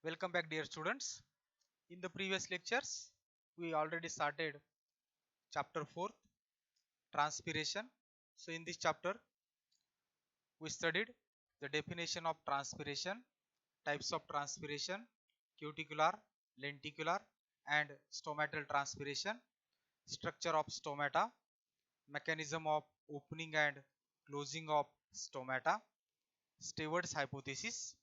Welcome back, dear students. In the previous lectures, we already started chapter 4, transpiration. So, in this chapter, we studied the definition of transpiration, types of transpiration, cuticular, lenticular, and stomatal transpiration, structure of stomata, mechanism of opening and closing of stomata, Stewart's hypothesis,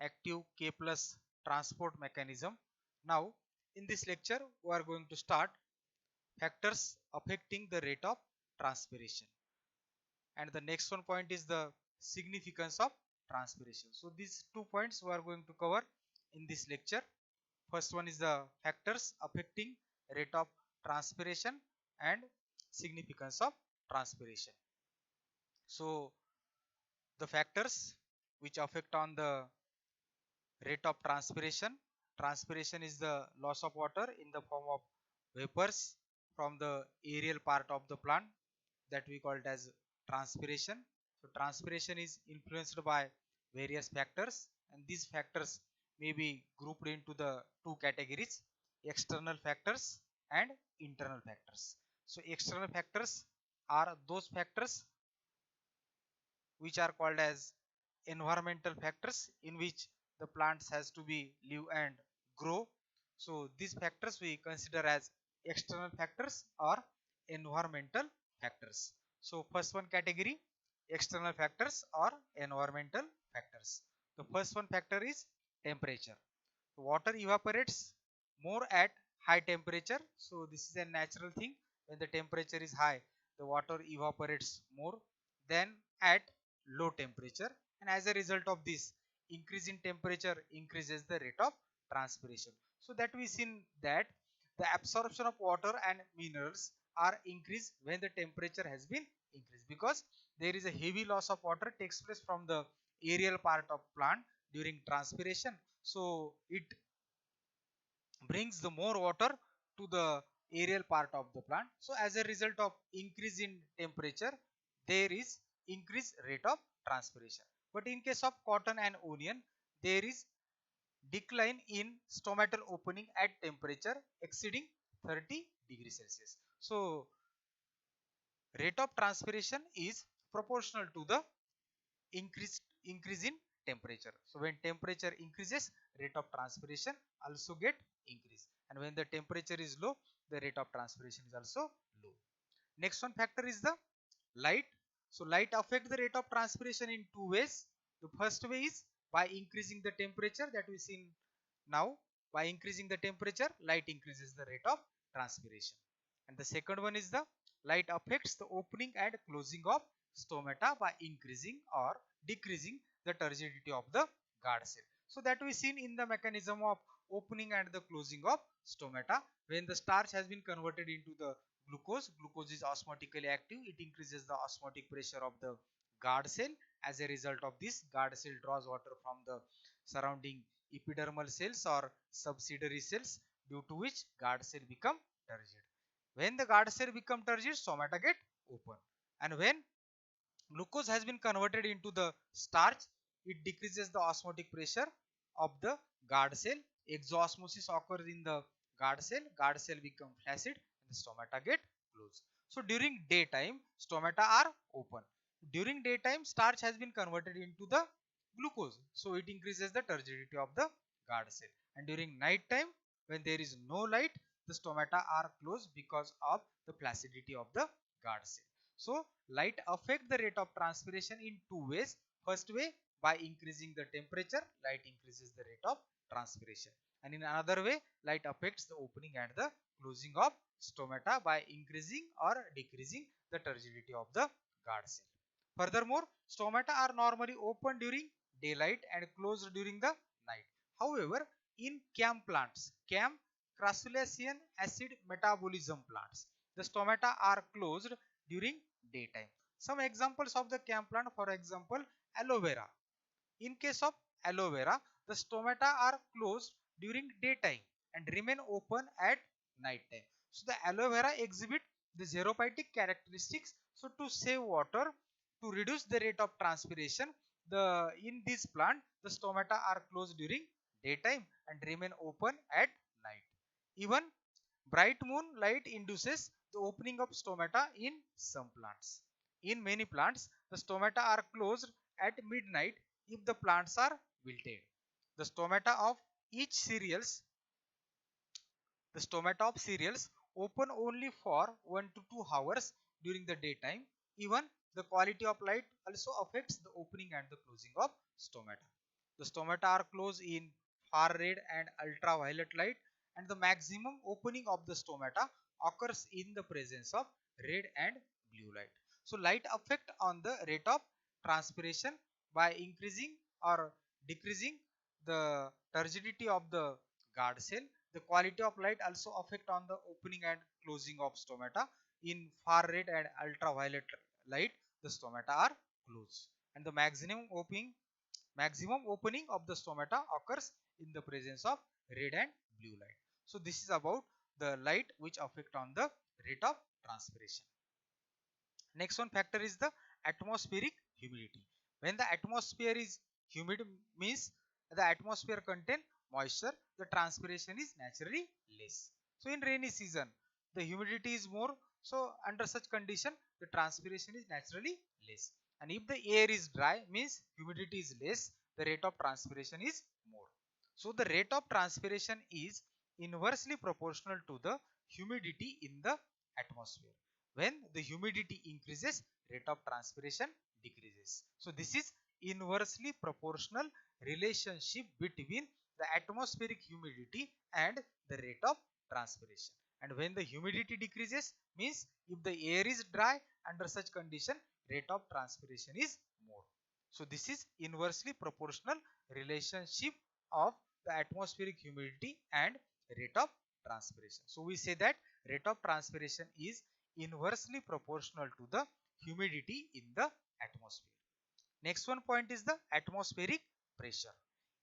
active K plus transport mechanism. Now, in this lecture, we are going to start factors affecting the rate of transpiration. And the next one point is the significance of transpiration. So, these 2 points we are going to cover in this lecture. First one is the factors affecting rate of transpiration and significance of transpiration. So, the factors which affect on the rate of transpiration. Transpiration is the loss of water in the form of vapors from the aerial part of the plant that we call it as transpiration. So transpiration is influenced by various factors, and these factors may be grouped into the two categories: external factors and internal factors. So external factors are those factors which are called as environmental factors, in which the plants has to be live and grow. So these factors we consider as external factors or environmental factors. So first one category, external factors or environmental factors. The first one factor is temperature. The water evaporates more at high temperature. So this is a natural thing. When the temperature is high, the water evaporates more than at low temperature, and as a result of this, increase in temperature increases the rate of transpiration. So that we seen that the absorption of water and minerals are increased when the temperature has been increased, because there is a heavy loss of water takes place from the aerial part of plant during transpiration. So it brings the more water to the aerial part of the plant. So as a result of increase in temperature, there is increased rate of transpiration. But in case of cotton and onion, there is decline in stomatal opening at temperature exceeding 30 degrees Celsius. So rate of transpiration is proportional to the increase in temperature. So when temperature increases, rate of transpiration also get increase, and when the temperature is low, the rate of transpiration is also low. Next one factor is the light. So light affect the rate of transpiration in two ways. The first way is by increasing the temperature, that we see now. By increasing the temperature, light increases the rate of transpiration. And the second one is the light affects the opening and closing of stomata by increasing or decreasing the turgidity of the guard cell. So that we seen in the mechanism of opening and the closing of stomata. When the starch has been converted into the glucose is osmotically active. It increases the osmotic pressure of the guard cell. As a result of this, guard cell draws water from the surrounding epidermal cells or subsidiary cells, due to which guard cell become turgid. When the guard cell become turgid, stomata get open, and when glucose has been converted into the starch, it decreases the osmotic pressure of the guard cell. Exosmosis occurs in the guard cell become flaccid, and the stomata get closed. So during daytime, stomata are open. During daytime, starch has been converted into the glucose, so it increases the turgidity of the guard cell. And during night time, when there is no light, the stomata are closed because of the flaccidity of the guard cell. So light affect the rate of transpiration in two ways. First way, by increasing the temperature, light increases the rate of transpiration. And in another way, light affects the opening and the closing of stomata by increasing or decreasing the turgidity of the guard cell. Furthermore, stomata are normally open during daylight and closed during the night. However, in CAM plants, CAM crassulacean acid metabolism plants, the stomata are closed during daytime. Some examples of the CAM plant, for example, aloe vera. In case of aloe vera, the stomata are closed during daytime and remain open at night time. So the aloe vera exhibit the xerophytic characteristics. So to save water, to reduce the rate of transpiration, the in this plant the stomata are closed during daytime and remain open at night. Even bright moonlight induces the opening of stomata in some plants. In many plants, the stomata are closed at midnight if the plants are wilted. The stomata of each cereals The stomata of cereals open only for 1 to 2 hours during the daytime. Even the quality of light also affects the opening and the closing of stomata. The stomata are closed in far red and ultraviolet light, and the maximum opening of the stomata occurs in the presence of red and blue light. So light affect on the rate of transpiration by increasing or decreasing the turgidity of the guard cell. The quality of light also affect on the opening and closing of stomata. In far red and ultraviolet light, the stomata are closed, and the maximum opening of the stomata occurs in the presence of red and blue light. So this is about the light which affect on the rate of transpiration. Next one factor is the atmospheric humidity. When the atmosphere is humid, means the atmosphere contain moisture, the transpiration is naturally less. So in rainy season, the humidity is more. So under such condition, the transpiration is naturally less. And if the air is dry, means humidity is less, the rate of transpiration is more. So the rate of transpiration is inversely proportional to the humidity in the atmosphere. When the humidity increases, rate of transpiration decreases. So this is inversely proportional relationship between the atmospheric humidity and the rate of transpiration. And when the humidity decreases, means if the air is dry, under such condition rate of transpiration is more. So this is inversely proportional relationship of the atmospheric humidity and rate of transpiration. So we say that rate of transpiration is inversely proportional to the humidity in the atmosphere. Next one point is the atmospheric pressure.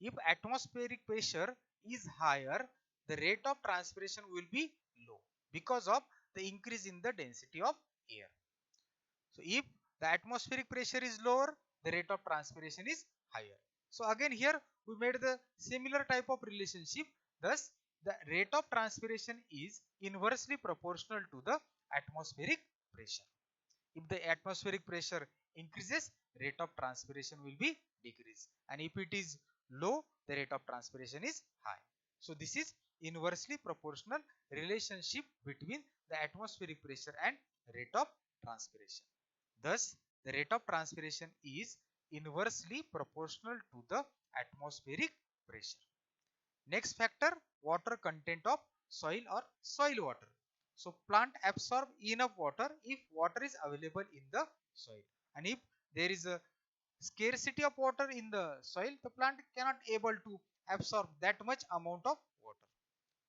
If atmospheric pressure is higher, the rate of transpiration will be low because of the increase in the density of air. So if the atmospheric pressure is lower, the rate of transpiration is higher. So again here we made the similar type of relationship. Thus the rate of transpiration is inversely proportional to the atmospheric pressure. If the atmospheric pressure increases, rate of transpiration will be decreased, and if it is low, the rate of transpiration is high. So this is inversely proportional relationship between the atmospheric pressure and rate of transpiration. Thus the rate of transpiration is inversely proportional to the atmospheric pressure. Next factor, water content of soil or soil water. So plant absorb enough water if water is available in the soil, and if there is a scarcity of water in the soil, the plant cannot able to absorb that much amount of water.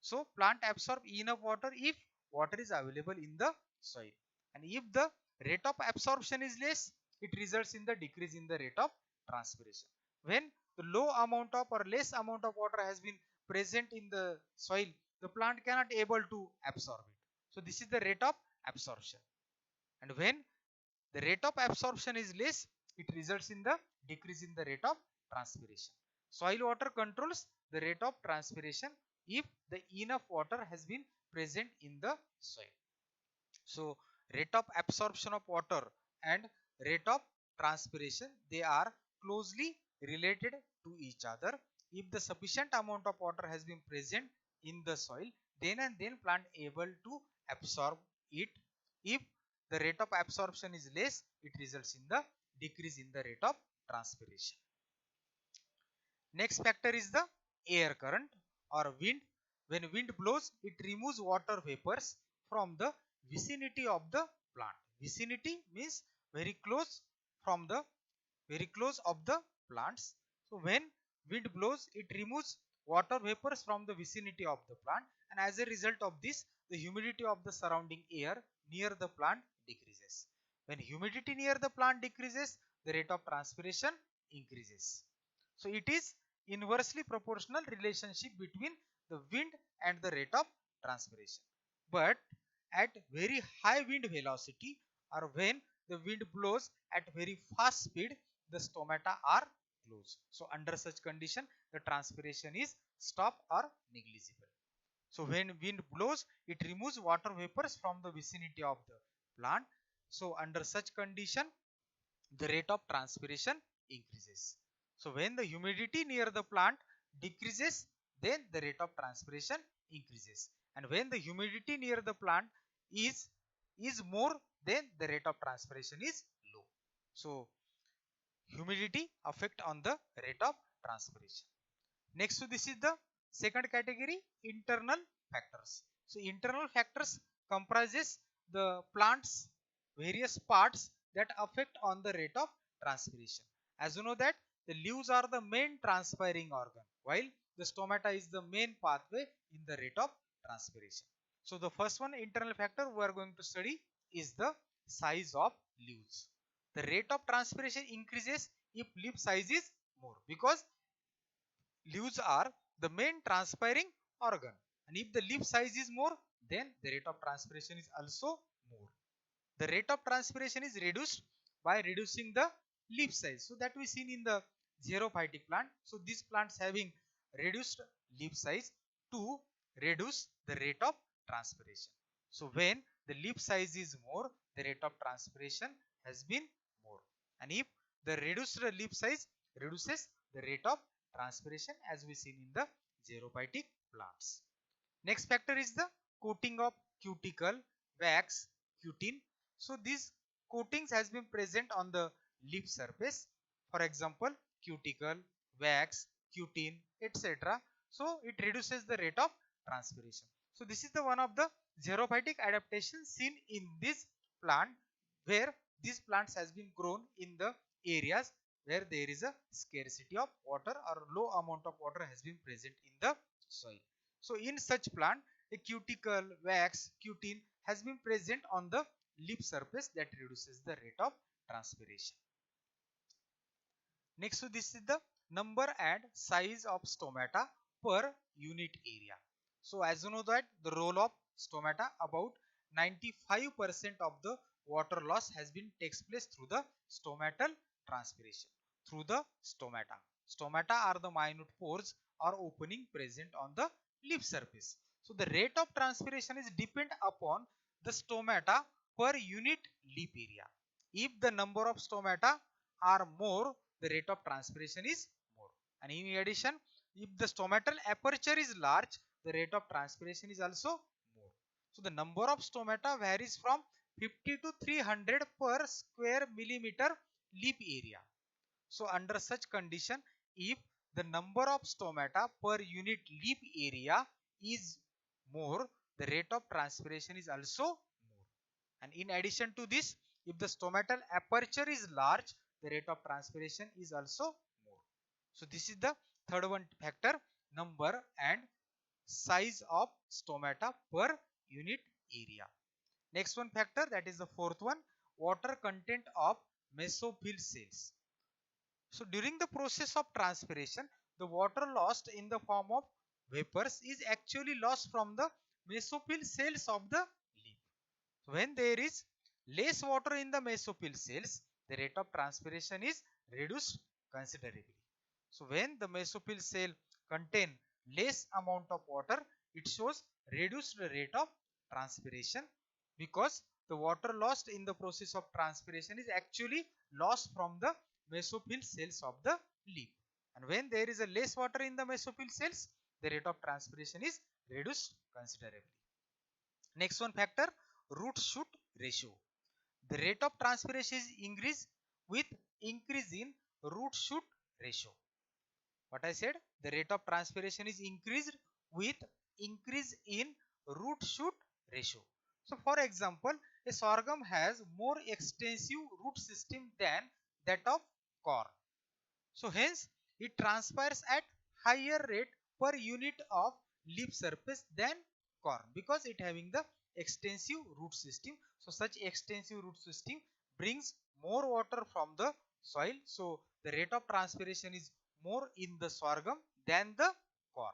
So plant absorb enough water if water is available in the soil, and if the rate of absorption is less, it results in the decrease in the rate of transpiration. When the low amount of or less amount of water has been present in the soil, the plant cannot able to absorb it. So this is the rate of absorption, and when the rate of absorption is less, it results in the decrease in the rate of transpiration. Soil water controls the rate of transpiration if the enough water has been present in the soil. So rate of absorption of water and rate of transpiration, they are closely related to each other. If the sufficient amount of water has been present in the soil, then and then plant able to absorb it. If the rate of absorption is less, it results in the decrease in the rate of transpiration. Next factor is the air current or wind. When wind blows, it removes water vapors from the vicinity of the plant. Vicinity means very close, from the very close of the plants. So when wind blows, it removes water vapors from the vicinity of the plant, and as a result of this, the humidity of the surrounding air near the plant decreases. When humidity near the plant decreases, the rate of transpiration increases. So it is inversely proportional relationship between the wind and the rate of transpiration. But at very high wind velocity, or when the wind blows at very fast speed, the stomata are blows. So under such condition, the transpiration is stop or negligible. So when wind blows, it removes water vapors from the vicinity of the plant. So under such condition, the rate of transpiration increases. So when the humidity near the plant decreases, then the rate of transpiration increases. And when the humidity near the plant is more, then the rate of transpiration is low. So humidity affect on the rate of transpiration. Next to this is the second category, internal factors. So internal factors comprises the plant's various parts that affect on the rate of transpiration. As you know that the leaves are the main transpiring organ, while the stomata is the main pathway in the rate of transpiration. So the first one internal factor we are going to study is the size of leaves. The rate of transpiration increases if leaf size is more, because leaves are the main transpiring organ, and if the leaf size is more, then the rate of transpiration is also more. The rate of transpiration is reduced by reducing the leaf size, so that we seen in the xerophytic plant. So these plants having reduced leaf size to reduce the rate of transpiration. So when the leaf size is more, the rate of transpiration has been more, and if the reduced leaf size reduces the rate of transpiration, as we seen in the xerophytic plants. Next factor is the coating of cuticle, wax, cutin. So these coatings has been present on the leaf surface. For example, cuticle, wax, cutin, etc. So it reduces the rate of transpiration. So this is the one of the xerophytic adaptations seen in this plant, where these plants has been grown in the areas where there is a scarcity of water or low amount of water has been present in the soil. So in such plant, a cuticle, wax, cutin has been present on the leaf surface that reduces the rate of transpiration. Next to this is the number and size of stomata per unit area. So as you know that the role of stomata, about 95% of the water loss has been takes place through the stomatal transpiration, through the stomata. Stomata are the minute pores or opening present on the leaf surface. So the rate of transpiration is depend upon the stomata per unit leaf area. If the number of stomata are more, the rate of transpiration is more. And in addition, if the stomatal aperture is large, the rate of transpiration is also more. So the number of stomata varies from 50 to 300 per square millimeter leaf area. So under such condition, if the number of stomata per unit leaf area is more, the rate of transpiration is also more. And in addition to this, if the stomatal aperture is large, the rate of transpiration is also more. So this is the third one factor, number and size of stomata per unit area. Next one factor, that is the fourth one, water content of mesophyll cells. So during the process of transpiration, the water lost in the form of vapors is actually lost from the mesophyll cells of the leaf. When there is less water in the mesophyll cells, the rate of transpiration is reduced considerably. So when the mesophyll cell contain less amount of water, it shows reduced rate of transpiration, because the water lost in the process of transpiration is actually lost from the mesophyll cells of the leaf. And when there is a less water in the mesophyll cells, the rate of transpiration is reduced considerably. Next one factor, root shoot ratio. The rate of transpiration is increased with increase in root shoot ratio. What I said, the rate of transpiration is increased with increase in root shoot ratio. So for example, a sorghum has more extensive root system than that of corn. So hence it transpires at higher rate per unit of leaf surface than corn, because it having the extensive root system. So such extensive root system brings more water from the soil. So the rate of transpiration is more in the sorghum than the corn.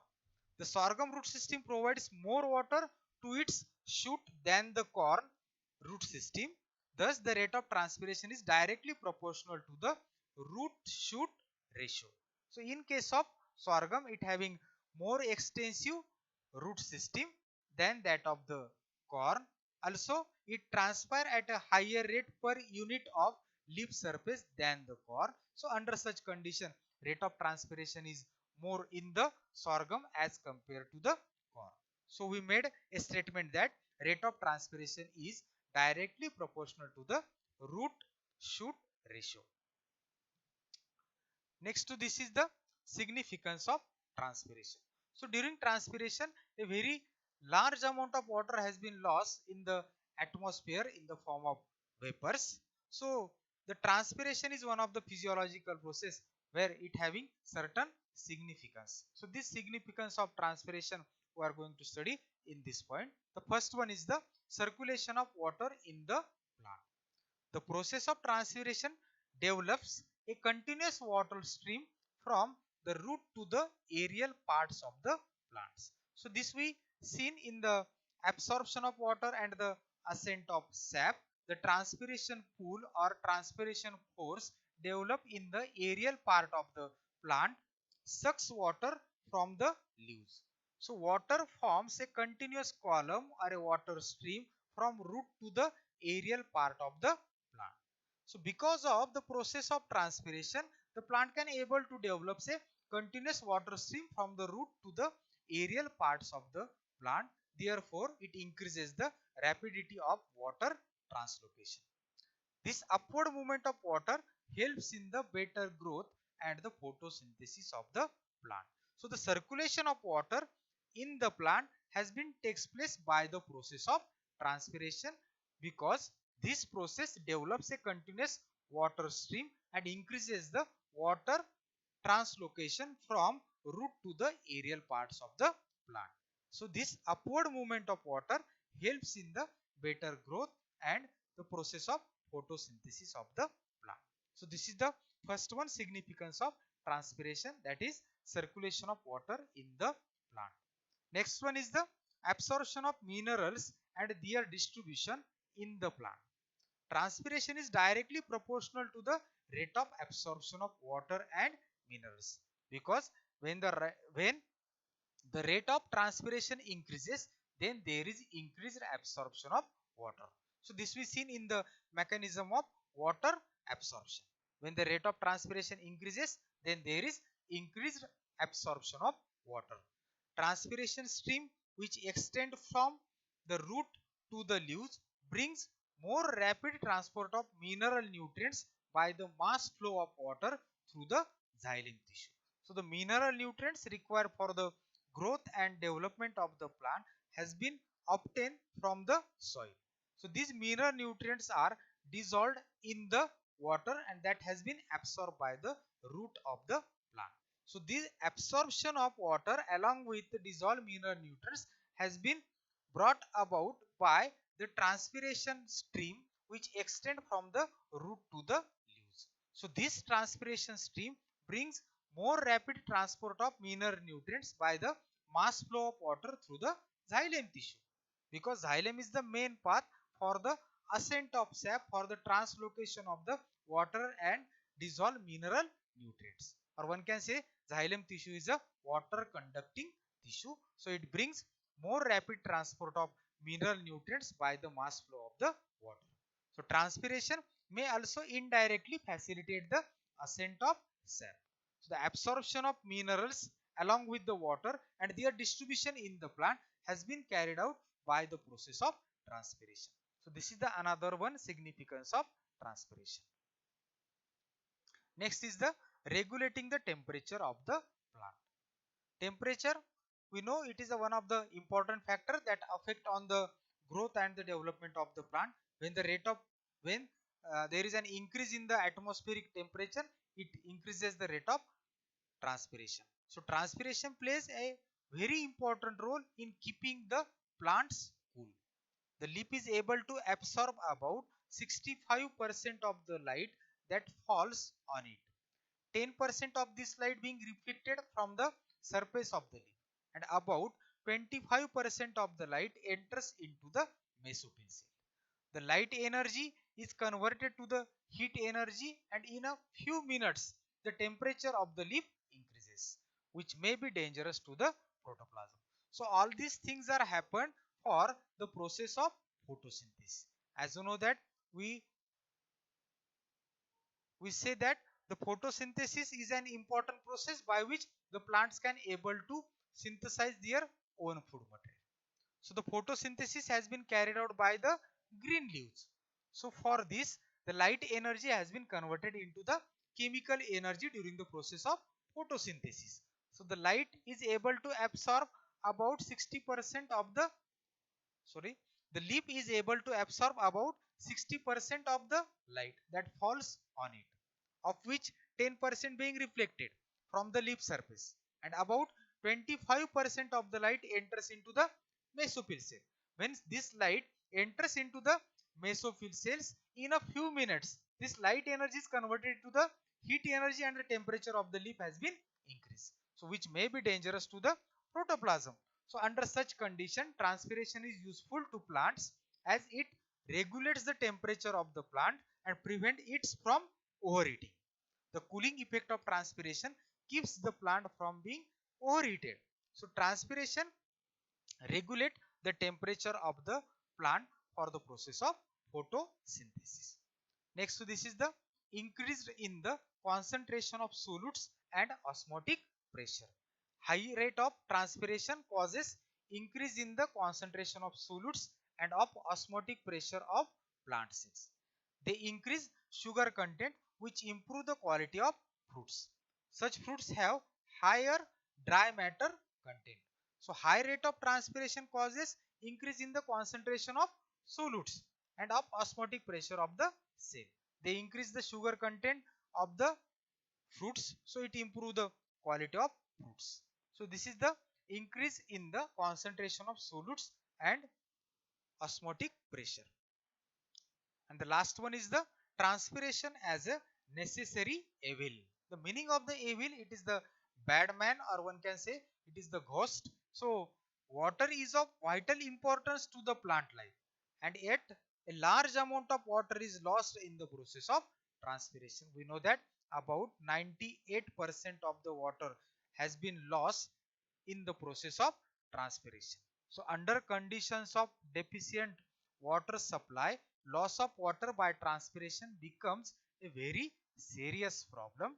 The sorghum root system provides more water to its shoot than the corn root system. Thus the rate of transpiration is directly proportional to the root shoot ratio. So in case of sorghum, it having more extensive root system than that of the corn. Also, it transfer at a higher rate per unit of leaf surface than the corn. So under such condition, rate of transpiration is more in the sorghum as compared to the corn. So we made a statement that rate of transpiration is directly proportional to the root shoot ratio. Next to this is the significance of transpiration. So during transpiration, a very large amount of water has been lost in the atmosphere in the form of vapors. So the transpiration is one of the physiological process where it having certain significance. So this significance of transpiration we are going to study in this point. The first one is the circulation of water in the plant. The process of transpiration develops a continuous water stream from the root to the aerial parts of the plants. So this we seen in the absorption of water and the ascent of sap. The transpiration pool or transpiration force develop in the aerial part of the plant sucks water from the leaves. So water forms a continuous column or a water stream from root to the aerial part of the plant. So because of the process of transpiration, the plant can able to develop a continuous water stream from the root to the aerial parts of the plant. Therefore, it increases the rapidity of water translocation. This upward movement of water helps in the better growth and the photosynthesis of the plant. So the circulation of water in the plant has been takes place by the process of transpiration, because this process develops a continuous water stream and increases the water translocation from root to the aerial parts of the plant. So this upward movement of water helps in the better growth and the process of photosynthesis of the plant. So this is the first one, significance of transpiration, that is circulation of water in the plant. Next one is the absorption of minerals and their distribution in the plant. Transpiration is directly proportional to the rate of absorption of water and minerals, because when the rate of transpiration increases, then there is increased absorption of water. So this we seen in the mechanism of water absorption. When the rate of transpiration increases, then there is increased absorption of water. Transpiration stream which extend from the root to the leaves brings more rapid transport of mineral nutrients by the mass flow of water through the xylem tissue. So the mineral nutrients required for the growth and development of the plant has been obtained from the soil. So these mineral nutrients are dissolved in the water and that has been absorbed by the root of the plant. So this absorption of water along with the dissolved mineral nutrients has been brought about by the transpiration stream which extend from the root to the leaves. So this transpiration stream brings more rapid transport of mineral nutrients by the mass flow of water through the xylem tissue, because xylem is the main path for the ascent of sap for the translocation of the water and dissolved mineral nutrients, or one can say xylem tissue is a water conducting tissue, so it brings more rapid transport of mineral nutrients by the mass flow of the water. So transpiration may also indirectly facilitate the ascent of sap. So the absorption of minerals along with the water and their distribution in the plant has been carried out by the process of transpiration. So this is the another one significance of transpiration. Next is the regulating the temperature of the plant. Temperature, we know it is one of the important factor that affect on the growth and the development of the plant. When the rate of when there is an increase in the atmospheric temperature, it increases the rate of transpiration. So transpiration plays a very important role in keeping the plants cool. The leaf is able to absorb about 65% of the light that falls on it. 10% of this light being reflected from the surface of the leaf, and about 25% of the light enters into the mesopencil. The light energy is converted to the heat energy, and in a few minutes the temperature of the leaf increases, which may be dangerous to the protoplasm. So all these things are happened for the process of photosynthesis. As you know that we say that the photosynthesis is an important process by which the plants can able to synthesize their own food material. So the photosynthesis has been carried out by the green leaves. So for this, the light energy has been converted into the chemical energy during the process of photosynthesis. So the light is able to absorb about 60% of the sorry the leaf is able to absorb about 60% of the light that falls on it, of which 10% being reflected from the leaf surface, and about 25% of the light enters into the mesophyll cell. When this light enters into the mesophyll cells, in a few minutes this light energy is converted to the heat energy and the temperature of the leaf has been increased, so which may be dangerous to the protoplasm. So under such condition, transpiration is useful to plants as it regulates the temperature of the plant and prevent it from overheating. The cooling effect of transpiration keeps the plant from being overheated. So transpiration regulate the temperature of the plant for the process of photosynthesis. Next to this is the increase in the concentration of solutes and osmotic pressure. High rate of transpiration causes increase in the concentration of solutes and of osmotic pressure of plant cells. They increase sugar content, which improve the quality of fruits. Such fruits have higher dry matter content. So high rate of transpiration causes increase in the concentration of solutes and of osmotic pressure of the cell. They increase the sugar content of the fruits, so it improve the quality of fruits. So this is the increase in the concentration of solutes and osmotic pressure. And the last one is the transpiration as a necessary evil. The meaning of the evil, it is the bad man, or one can say it is the ghost. So water is of vital importance to the plant life, and yet a large amount of water is lost in the process of transpiration. We know that about 98% of the water has been lost in the process of transpiration. So under conditions of deficient water supply, loss of water by transpiration becomes a very serious problem.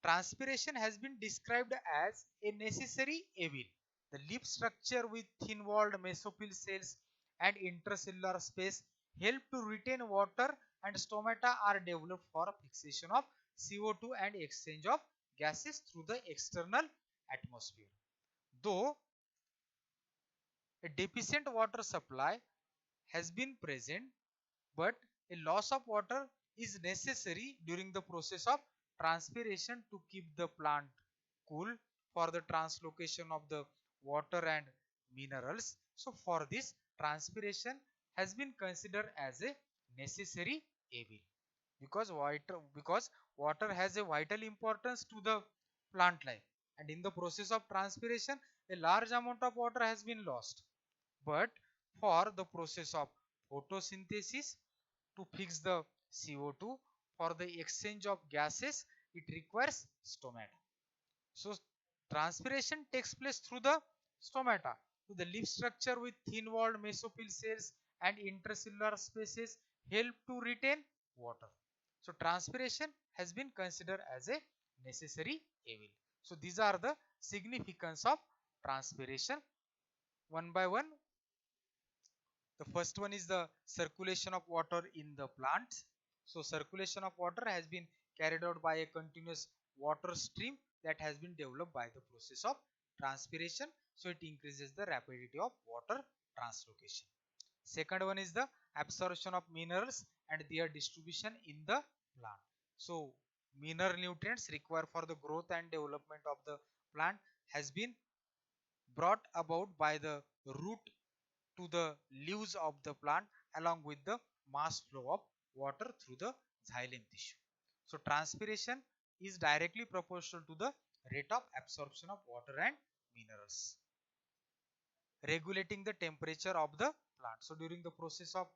Transpiration has been described as a necessary evil. The leaf structure with thin-walled mesophyll cells and intercellular space help to retain water, and stomata are developed for fixation of CO2 and exchange of gases through the external atmosphere. Though a deficient water supply has been present, but a loss of water is necessary during the process of transpiration to keep the plant cool for the translocation of the water and minerals. So for this, transpiration has been considered as a necessary evil, because water has a vital importance to the plant life, and in the process of transpiration a large amount of water has been lost. But for the process of photosynthesis, to fix the CO2 for the exchange of gases, it requires stomata. So transpiration takes place through the stomata. So the leaf structure with thin-walled mesophyll cells and intercellular spaces help to retain water. So transpiration has been considered as a necessary evil. So these are the significance of transpiration. One by one, the first one is the circulation of water in the plant. So circulation of water has been carried out by a continuous water stream that has been developed by the process of transpiration. So it increases the rapidity of water translocation. Second one is the absorption of minerals and their distribution in the plant. So mineral nutrients required for the growth and development of the plant has been brought about by the root to the leaves of the plant along with the mass flow of water through the xylem tissue. So transpiration is directly proportional to the rate of absorption of water and minerals, regulating the temperature of the plant. So during the process of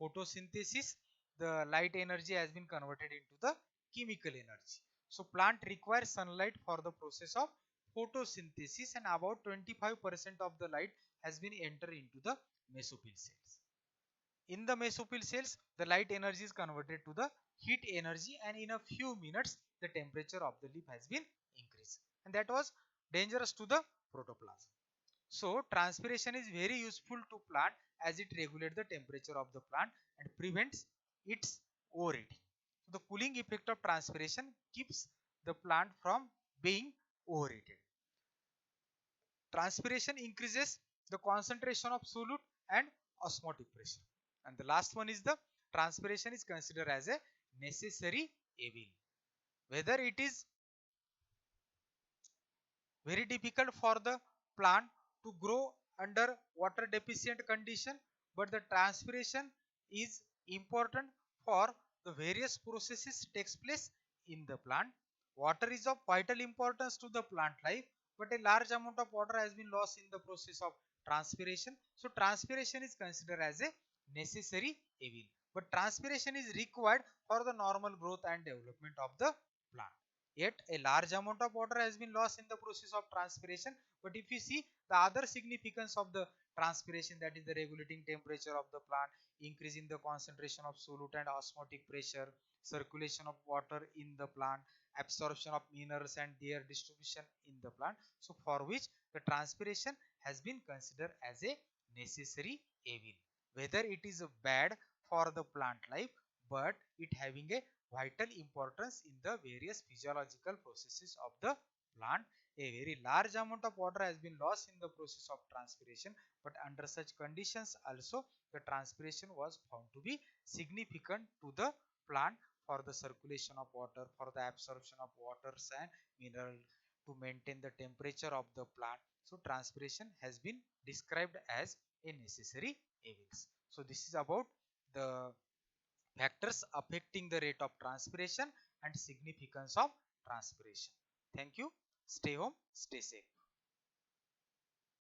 photosynthesis, the light energy has been converted into the chemical energy. So plant requires sunlight for the process of photosynthesis, and about 25% of the light has been entered into the mesophyll cells. In the mesophyll cells, the light energy is converted to the heat energy, and in a few minutes the temperature of the leaf has been increased, and that was dangerous to the protoplasm. So transpiration is very useful to plant as it regulates the temperature of the plant and prevents its overheating. So the cooling effect of transpiration keeps the plant from being overheated. Transpiration increases the concentration of solute and osmotic pressure. And the last one is the transpiration is considered as a necessary evil. Whether it is very difficult for the plant to grow under water deficient condition, but the transpiration is important for the various processes takes place in the plant. Water is of vital importance to the plant life, but a large amount of water has been lost in the process of transpiration. So transpiration is considered as a necessary evil, but transpiration is required for the normal growth and development of the plant. Yet a large amount of water has been lost in the process of transpiration. But if you see the other significance of the transpiration, that is the regulating temperature of the plant, increasing the concentration of solute and osmotic pressure, circulation of water in the plant, absorption of minerals and their distribution in the plant. So for which the transpiration has been considered as a necessary evil. Whether it is bad for the plant life, but it having a vital importance in the various physiological processes of the plant. A very large amount of water has been lost in the process of transpiration, but under such conditions also the transpiration was found to be significant to the plant for the circulation of water, for the absorption of waters and mineral, to maintain the temperature of the plant. So transpiration has been described as a necessary evils. So this is about the factors affecting the rate of transpiration and significance of transpiration. Thank you. Stay home, stay safe.